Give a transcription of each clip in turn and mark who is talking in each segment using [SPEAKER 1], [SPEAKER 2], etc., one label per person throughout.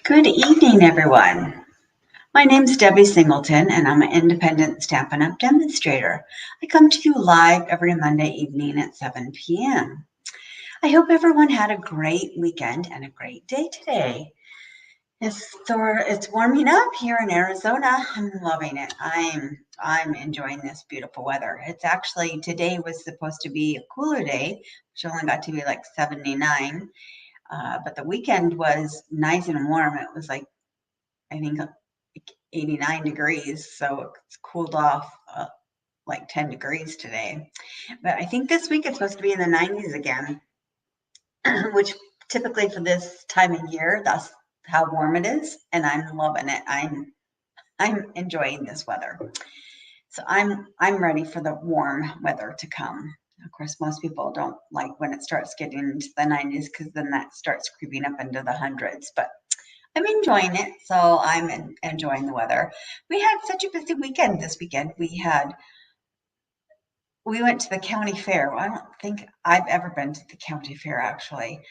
[SPEAKER 1] Good evening, everyone. My name's Debbie Singleton, and I'm an independent Stampin' Up! Demonstrator. I come to you live every Monday evening at 7 p.m. I hope everyone had a great weekend and a great day today. It's warming up here in Arizona. I'm loving it. I'm enjoying this beautiful weather. It's actually, today was supposed to be a cooler day, which only got to be like 79. But the weekend was nice and warm. It was like, I think, 89 degrees, so it's cooled off like 10 degrees today. But I think this week it's supposed to be in the 90s again, which typically for this time of year, that's how warm it is, and I'm loving it. I'm enjoying this weather. So I'm ready for the warm weather to come. Of course, most people don't like when it starts getting into the 90s because then that starts creeping up into the hundreds. But I'm enjoying it, so I'm enjoying the weather. We had such a busy weekend this weekend. We went to the county fair. Well, I don't think I've ever been to the county fair actually,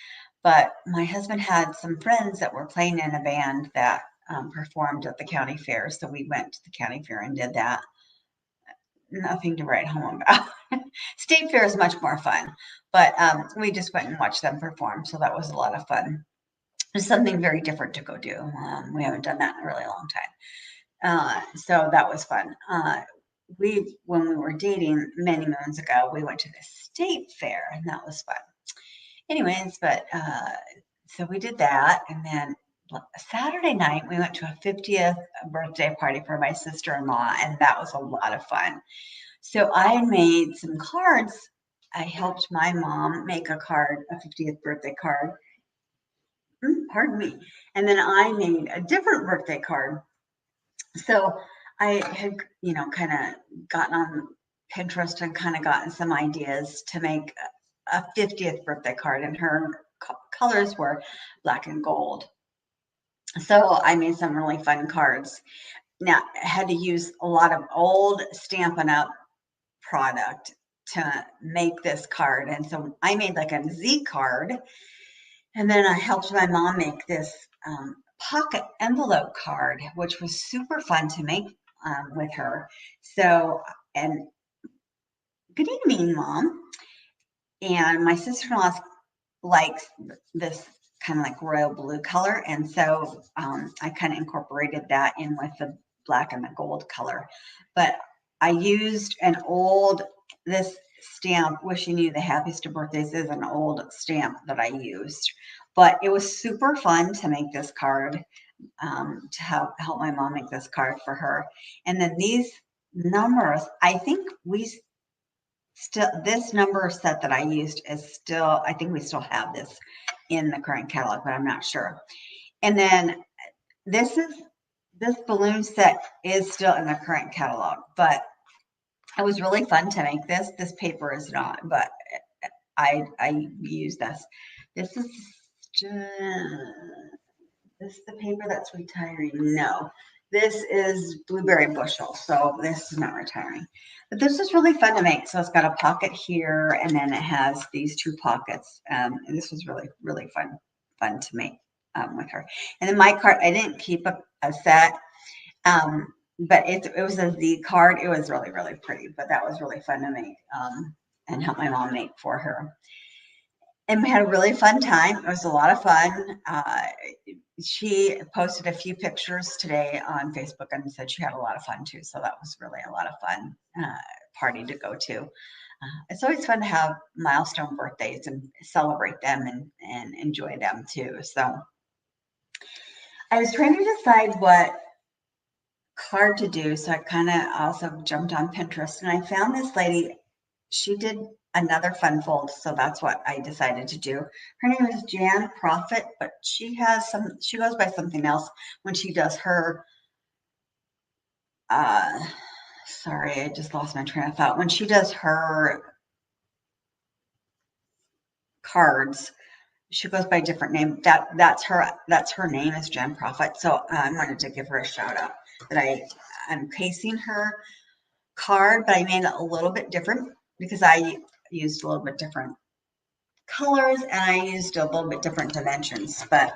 [SPEAKER 1] but my husband had some friends that were playing in a band that performed at the county fair, so we went to the county fair and did that. Nothing to write home about. State fair is much more fun, but we just went and watched them perform, so that was a lot of fun. It's something very different to go do. We haven't done that in a really long time. So that was fun. When we were dating many moons ago, we went to the state fair and that was fun. Anyways, but so we did that. And then Saturday night, we went to a 50th birthday party for my sister-in-law, and that was a lot of fun. So I made some cards. I helped my mom make a card, a 50th birthday card. Pardon me. And then I made a different birthday card. So I had, kind of gotten on Pinterest and kind of gotten some ideas to make a 50th birthday card, and her colors were black and gold. So I made some really fun cards. Now, I had to use a lot of old Stampin' Up! Product to make this card. And so I made like a Z card. And then I helped my mom make this pocket envelope card, which was super fun to make with her. So, and good evening, Mom. And my sister-in-law likes this kind of like royal blue color. And so I kind of incorporated that in with the black and the gold color. But I used this stamp, wishing you the happiest of birthdays, is an old stamp that I used. But it was super fun to make this card, to help my mom make this card for her. And then these numbers, I think this number set that I used is still, I think we still have this in the current catalog, but I'm not sure. And then this balloon set is still in the current catalog, but it was really fun to make this. This paper is not, but I use this. This is the paper that's retiring. No, this is blueberry bushel, so this is not retiring. But this is really fun to make. So it's got a pocket here, and then it has these two pockets. And this was really, really fun to make with her. And then my card, I didn't keep a set, but it was a Z card. It was really, really pretty, but that was really fun to make and help my mom make for her. And we had a really fun time. It was a lot of fun. She posted a few pictures today on Facebook and said she had a lot of fun too. So that was really a lot of fun party to go to. It's always fun to have milestone birthdays and celebrate them and enjoy them too. So I was trying to decide what card to do. So I kind of also jumped on Pinterest and I found this lady. She did another fun fold, so that's what I decided to do. Her name is Jan Profit, but she goes by something else when she does her sorry, I just lost my train of thought. When she does her cards, she goes by a different name. That's her name is Jan Profit. So I wanted to give her a shout out that I'm pasting her card, but I made it a little bit different because I used a little bit different colors, and I used a little bit different dimensions, but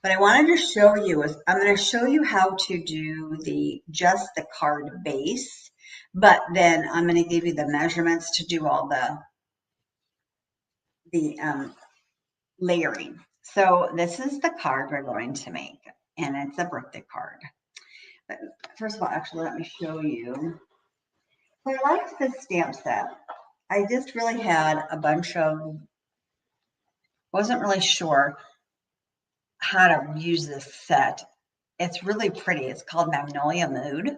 [SPEAKER 1] I wanted to show you is I'm going to show you how to do just the card base, but then I'm going to give you the measurements to do all the layering. So this is the card we're going to make, and it's a birthday card. But first of all, actually, let me show you. So I liked this stamp set. I just really had a bunch of, wasn't really sure how to use this set. It's really pretty. It's called Magnolia Mood.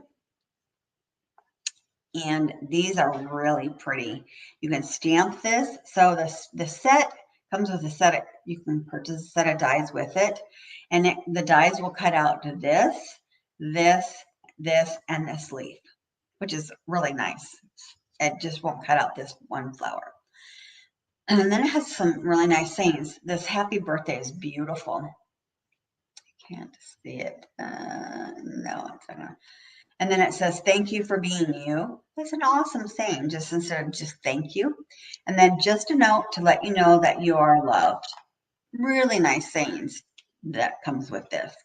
[SPEAKER 1] And these are really pretty. You can stamp this. So the set comes with a set of, you can purchase a set of dies with it. And the dies will cut out to this, and this leaf, which is really nice. It just won't cut out this one flower. And then it has some really nice sayings. This happy birthday is beautiful. Can't see it. No, it's not. And then it says, thank you for being you. That's an awesome saying, just instead of just thank you. And then just a note to let you know that you are loved. Really nice sayings that comes with this.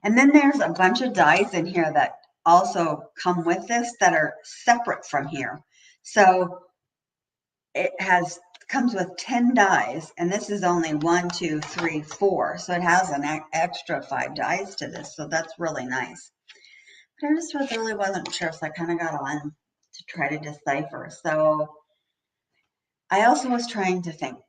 [SPEAKER 1] And then there's a bunch of dies in here that also come with this that are separate from here. So it comes with 10 dies, and this is only 1, 2, 3, 4. So it has an extra 5 dies to this. So that's really nice. But I just really wasn't sure, so I kind of got on to try to decipher. So I also was trying to think.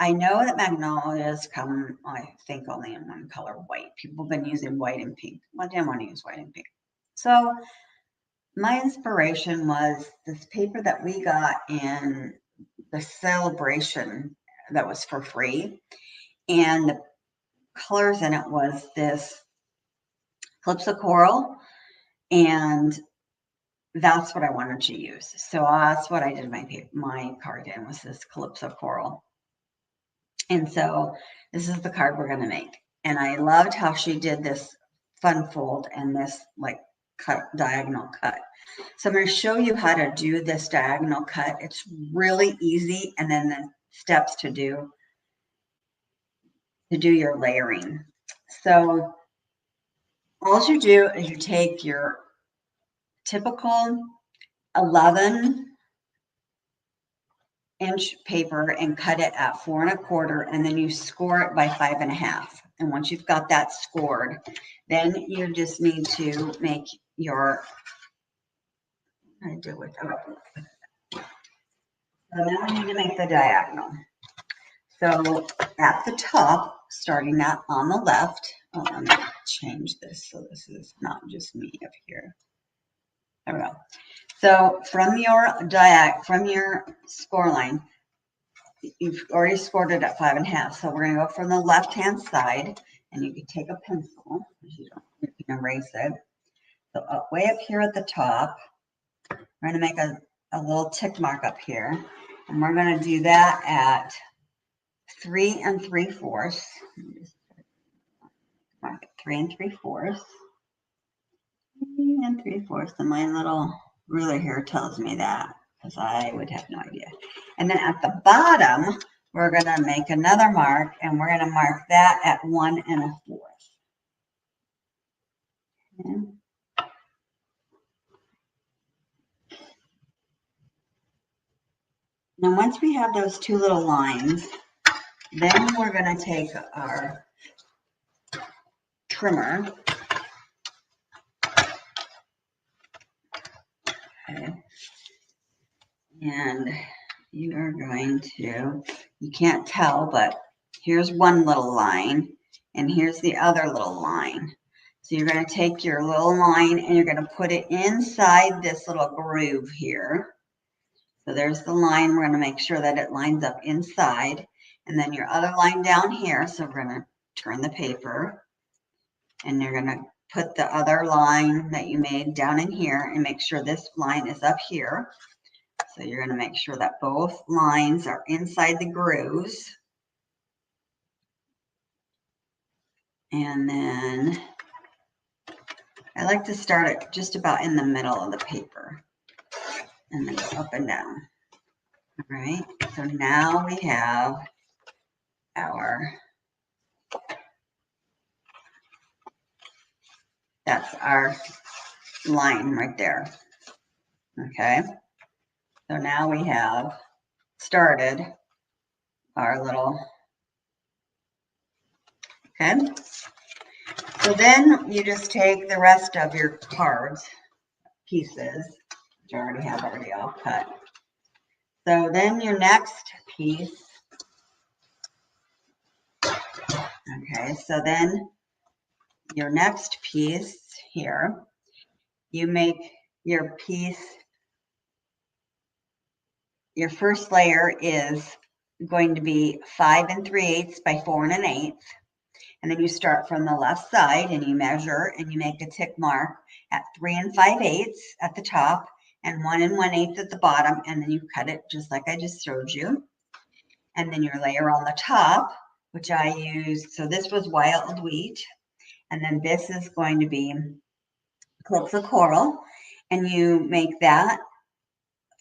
[SPEAKER 1] I know that magnolias come, I think, only in one color, white. People have been using white and pink. Well, I didn't want to use white and pink. So my inspiration was this paper that we got in the celebration that was for free. And the colors in it was this Calypso Coral, and that's what I wanted to use. So that's what I did my card in, was this Calypso Coral. And so this is the card we're going to make. And I loved how she did this fun fold and this like diagonal cut. So I'm going to show you how to do this diagonal cut. It's really easy. And then the steps to do your layering. So all you do is you take your typical 11-inch paper and cut it at 4 1/4, and then you score it by 5 1/2. And once you've got that scored, then you just need to make your, So now I need to make the diagonal. So at the top, starting out on the left, let me change this so this is not just me up here. There we go. So from your score line, you've already scored it at 5 1/2. So we're going to go from the left-hand side, and you can take a pencil. You can erase it. So way up here at the top, we're going to make a little tick mark up here, and we're going to do that at 3 3/4. Mark it 3 3/4. 3 3/4. And my little ruler here tells me that, because I would have no idea. And then at the bottom, we're going to make another mark, and we're going to mark that at 1 1/4. Okay. Now, once we have those two little lines, then we're going to take our trimmer. Okay. And you are going to, you can't tell, but here's one little line, and here's the other little line. So you're going to take your little line, and you're going to put it inside this little groove here. So there's the line. We're going to make sure that it lines up inside. And then your other line down here. So we're going to turn the paper, and you're going to put the other line that you made down in here and make sure this line is up here. So you're going to make sure that both lines are inside the grooves. And then I like to start it just about in the middle of the paper and then go up and down. All right, so now we have that's our line right there. Okay, so now we have started our little, okay. So then you just take the rest of your cards, pieces, which I already have all cut. So then your next piece, okay, so then your next piece here, you make your piece, your first layer is going to be 5 3/8 by 4 1/8. And then you start from the left side and you measure and you make a tick mark at 3 5/8 at the top and 1 1/8 at the bottom. And then you cut it just like I just showed you. And then your layer on the top, which I used, so this was wild wheat. And then this is going to be clips of coral. And you make that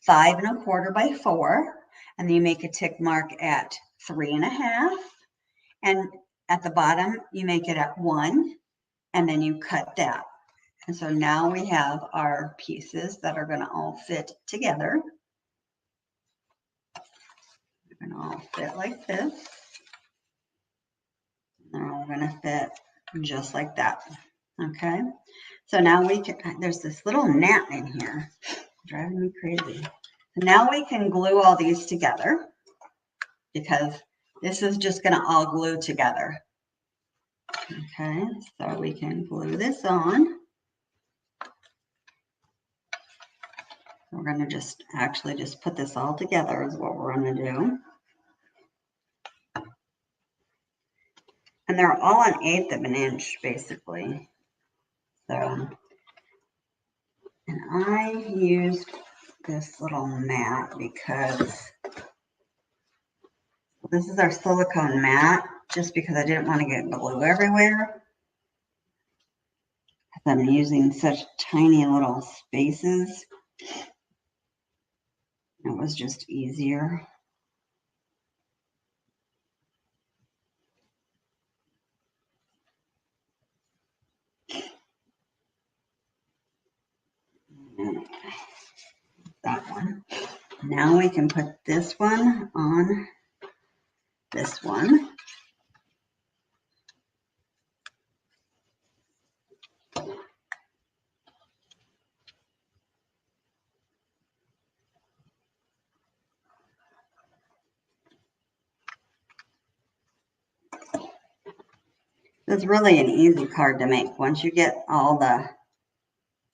[SPEAKER 1] 5 1/4 by 4. And then you make a tick mark at 3 1/2. And at the bottom, you make it at 1, and then you cut that. And so now we have our pieces that are going to all fit together. They're going to all fit like this. They're all going to fit just like that. Okay. So now we can, there's this little gnat in here driving me crazy. So now we can glue all these together because this is just going to all glue together. Okay, so we can glue this on. We're going to just actually just put this all together is what we're going to do. And they're all 1/8 of an inch, basically. So, and I used this little mat because this is our silicone mat, just because I didn't want to get glue everywhere. I'm using such tiny little spaces. It was just easier. That one. Now we can put this one on this one. It's really an easy card to make. Once you get all the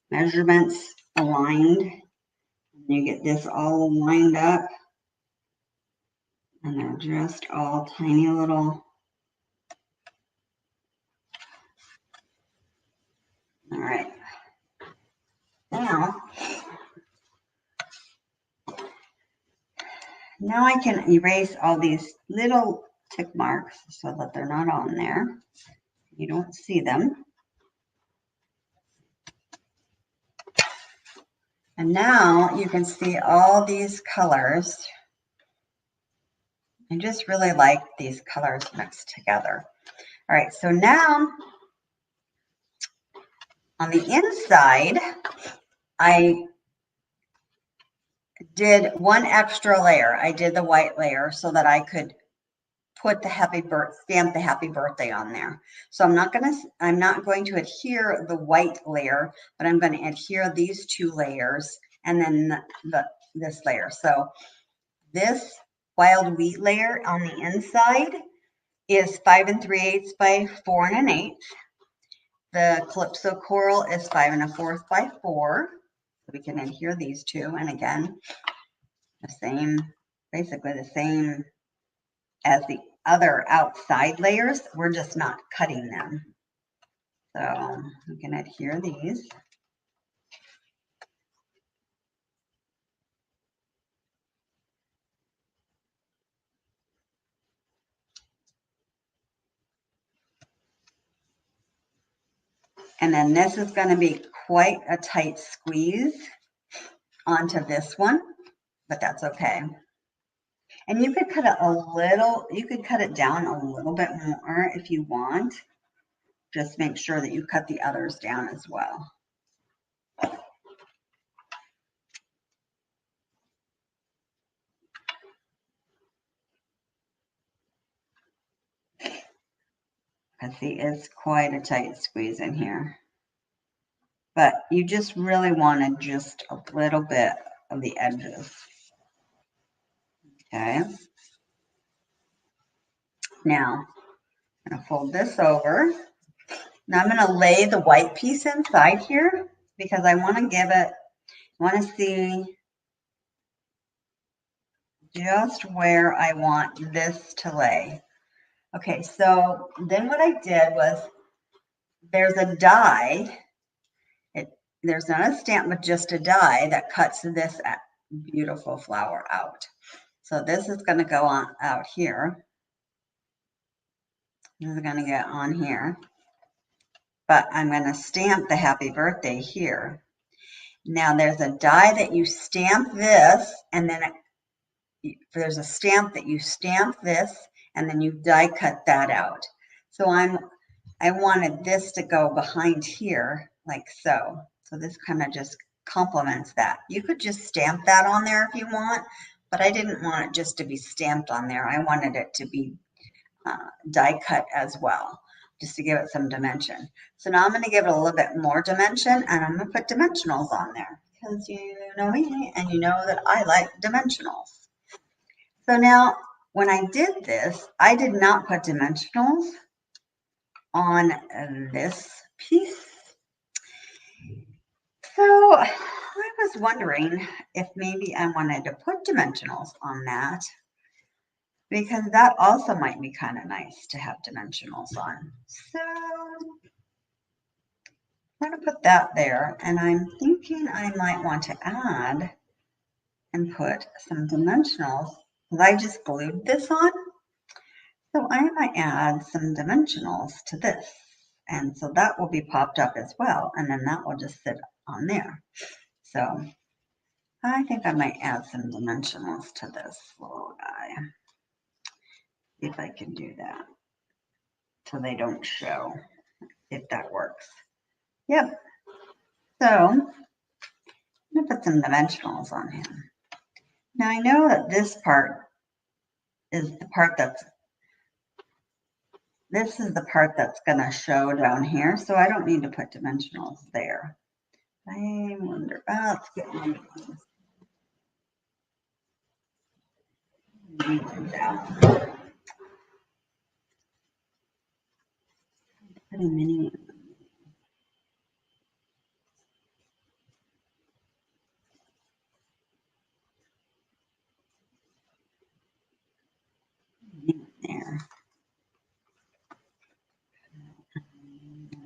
[SPEAKER 1] measurements aligned, you get this all lined up, and they're just all tiny little. All right. Now I can erase all these little tick marks so that they're not on there. You don't see them. And now you can see all these colors. I just really like these colors mixed together. All right, so now on the inside, I did one extra layer. I did the white layer so that I could put the stamp the happy birthday on there. So I'm not going to adhere the white layer, but I'm going to adhere these 2 layers and then this layer. So this wild wheat layer on the inside is 5 3/8 by 4 1/8. The Calypso Coral is 5 1/4 by 4. So we can adhere these 2, and again, basically the same as the other outside layers. We're just not cutting them. So we can adhere these. And then this is going to be quite a tight squeeze onto this one, but that's okay. And you could cut it a little, you could cut it down a little bit more if you want. Just make sure that you cut the others down as well. I see it's quite a tight squeeze in here. But you just really want just a little bit of the edges. Okay. Now, I'm going to fold this over. Now I'm going to lay the white piece inside here because I want to give it, I want to see just where I want this to lay. Okay, so then what I did was there's a die. There's not a stamp, but just a die that cuts this beautiful flower out. So this is going to go on out here. This is going to get on here. But I'm going to stamp the happy birthday here. Now there's a die that you stamp this, and then there's a stamp that you stamp this, and then you die cut that out. So I wanted this to go behind here like so. So this kind of just complements that. You could just stamp that on there if you want, but I didn't want it just to be stamped on there. I wanted it to be die cut as well, just to give it some dimension. So now I'm going to give it a little bit more dimension, and I'm going to put dimensionals on there because you know me and you know that I like dimensionals. So now when I did this, I did not put dimensionals on this piece. So I was wondering if maybe I wanted to put dimensionals on that, because that also might be kind of nice to have dimensionals on. So I'm going to put that there, and I'm thinking I might want to add and put some dimensionals, because I just glued this on. So I might add some dimensionals to this. And so that will be popped up as well. And then that will just sit on there. So I think I might add some dimensionals to this little guy. If I can do that. So they don't show, if that works. Yep. So I'm going to put some dimensionals on him. Now I know that this part is the part that's, this is the part that's going to show down here. So I don't need to put dimensionals there. I wonder, let's get my put a mini there.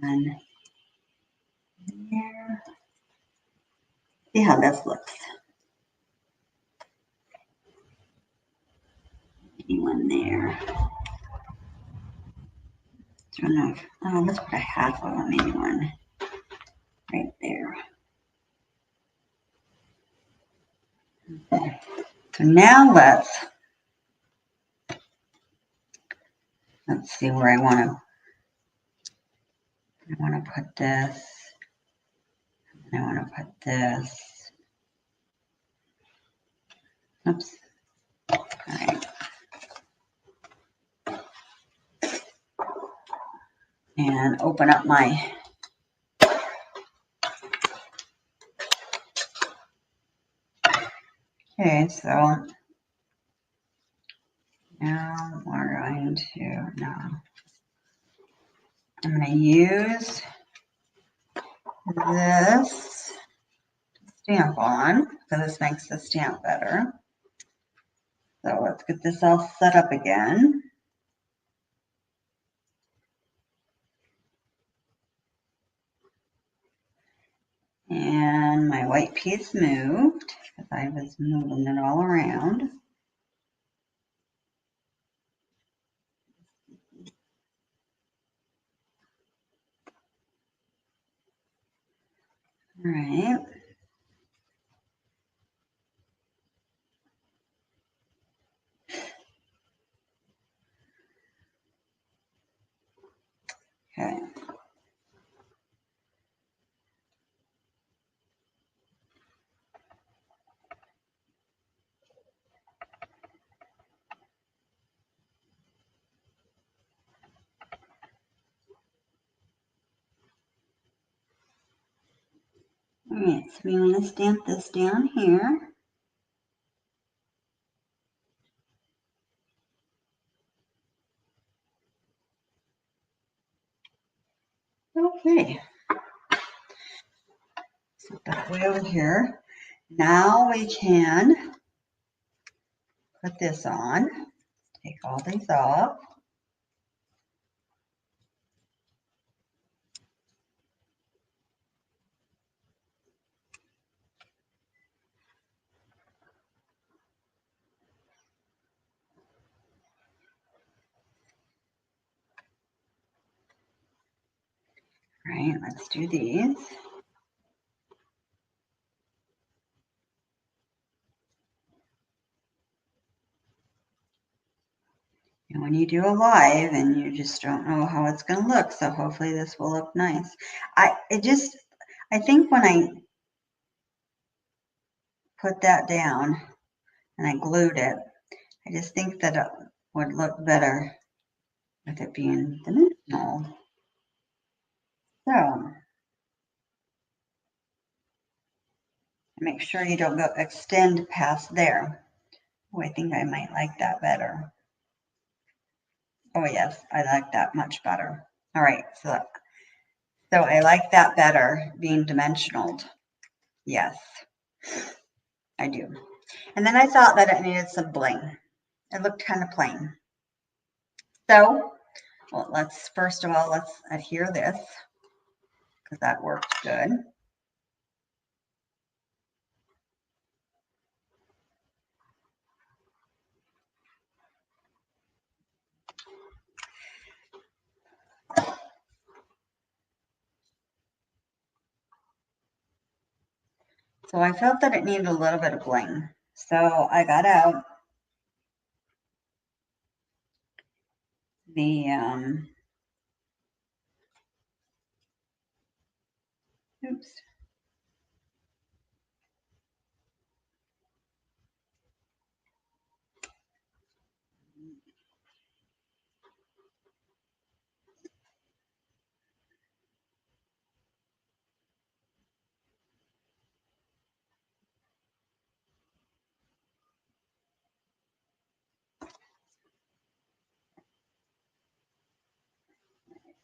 [SPEAKER 1] And there. See how this looks. One there. Let's put a half of a mini one right there. Okay. So now let's see where I want to put this. I want to put this. Oops. All right. And open up my okay, so now we're going to I'm going to use this stamp on, because this makes the stamp better. So let's get this all set up again. And my white piece moved, because I was moving it all around. All right. All right, so we want to stamp this down here. Okay. So that way over here. Now we can put this on. Take all these off. All right, let's do these. And when you do a live and you just don't know how it's going to look, so hopefully this will look nice. I think when I put that down and I glued it, I just think that it would look better with it being dimensional. So make sure you don't go extend past there. Oh, I think I might like that better. Oh yes, I like that much better. All right, so I like that better, being dimensional. Yes, I do. And then I thought that it needed some bling. It looked kind of plain. So, well, first of all, let's adhere this, because that worked good. So I felt that it needed a little bit of bling. So I got out the, oops.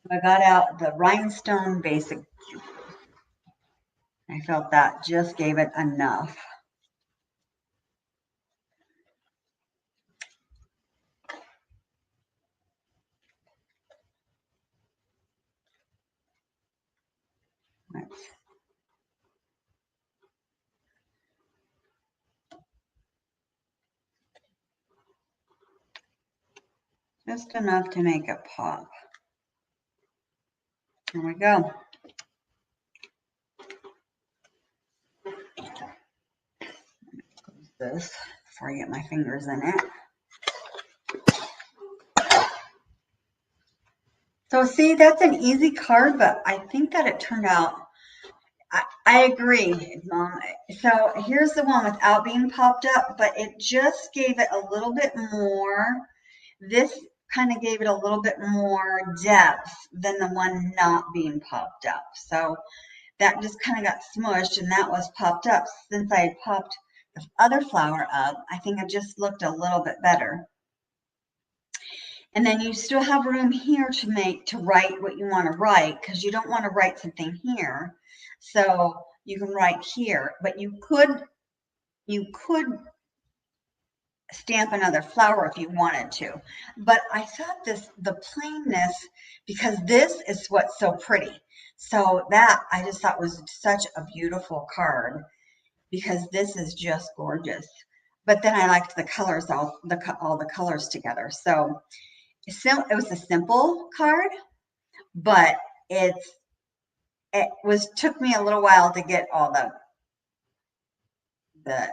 [SPEAKER 1] I got out the rhinestone basic. I felt that just gave it enough. Just enough to make it pop. Here we go. Close this before I get my fingers in it. So see, that's an easy card, but I think that it turned out, I agree, Mom. So here's the one without being popped up, but it just gave it a little bit more. This kind of gave it a little bit more depth than the one not being popped up. So that just kind of got smushed, and that was popped up. Since I had popped the other flower up, I think it just looked a little bit better. And then you still have room here to write what you want to write, because you don't want to write something here. So you can write here, but you could stamp another flower if you wanted to. But I thought the plainness, because this is what's so pretty. So that I just thought was such a beautiful card, because this is just gorgeous. But then I liked the colors, all the colors together. So it was a simple card, but it took me a little while to get all the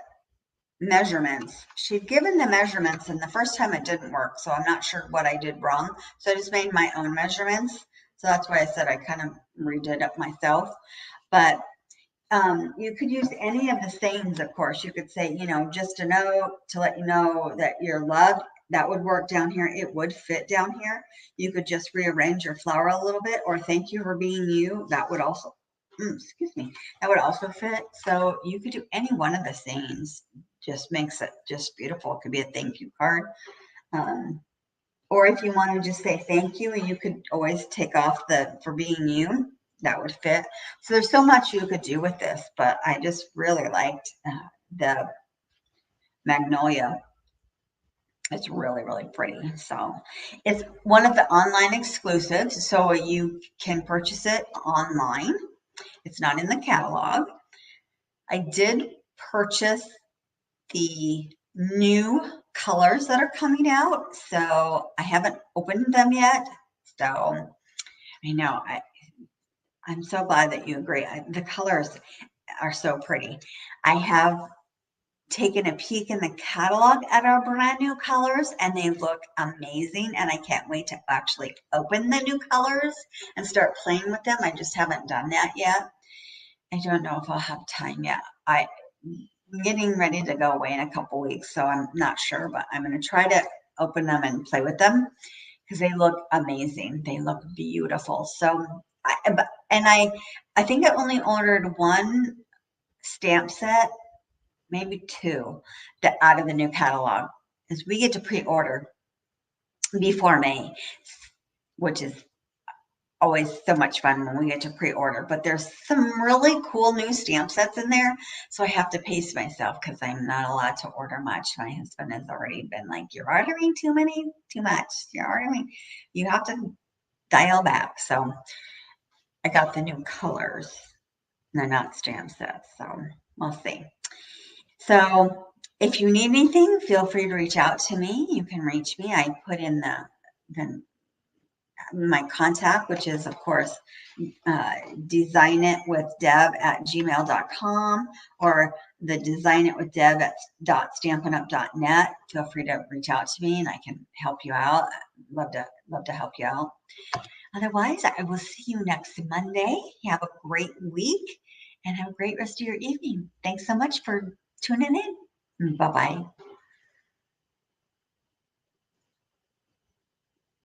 [SPEAKER 1] measurements. She'd given the measurements, and the first time it didn't work, so I'm not sure what I did wrong. So I just made my own measurements. So that's why I said I kind of redid it myself. But you could use any of the sayings, of course. You could say, just a note to let you know that you're loved. That would work down here. It would fit down here. You could just rearrange your flower a little bit, or thank you for being you. That would also excuse me, that would also fit. So you could do any one of the sayings, just makes it just beautiful. It could be a thank you card. Or if you want to just say thank you, and you could always take off the for being you, that would fit. So there's so much you could do with this, but I just really liked the Magnolia. It's really, really pretty. So it's one of the online exclusives, so you can purchase it online. It's not in the catalog. I did purchase the new colors that are coming out, so I haven't opened them yet. So I know I'm so glad that you agree. The colors are so pretty. I have taken a peek in the catalog at our brand new colors, and they look amazing, and I can't wait to actually open the new colors and start playing with them. I just haven't done that yet. I don't know if I'll have time yet. I'm getting ready to go away in a couple weeks, so I'm not sure, but I'm going to try to open them and play with them because they look amazing. They look beautiful. So, I think I only ordered one stamp set, maybe two, out of the new catalog, because we get to pre-order before May, which is always so much fun when we get to pre-order. But there's some really cool new stamp sets in there, so I have to pace myself because I'm not allowed to order much. My husband has already been like, "You're ordering too much. You're ordering. You have to dial back." So I got the new colors. They're not stamp sets, so we'll see. So if you need anything, feel free to reach out to me. You can reach me. I put in my contact, which is, of course, dezignitwithdeb@gmail.com or the dezignitwithdeb@stampinup.net. Feel free to reach out to me and I can help you out. Love to help you out. Otherwise, I will see you next Monday. Have a great week and have a great rest of your evening. Thanks so much for tuning in. Bye-bye.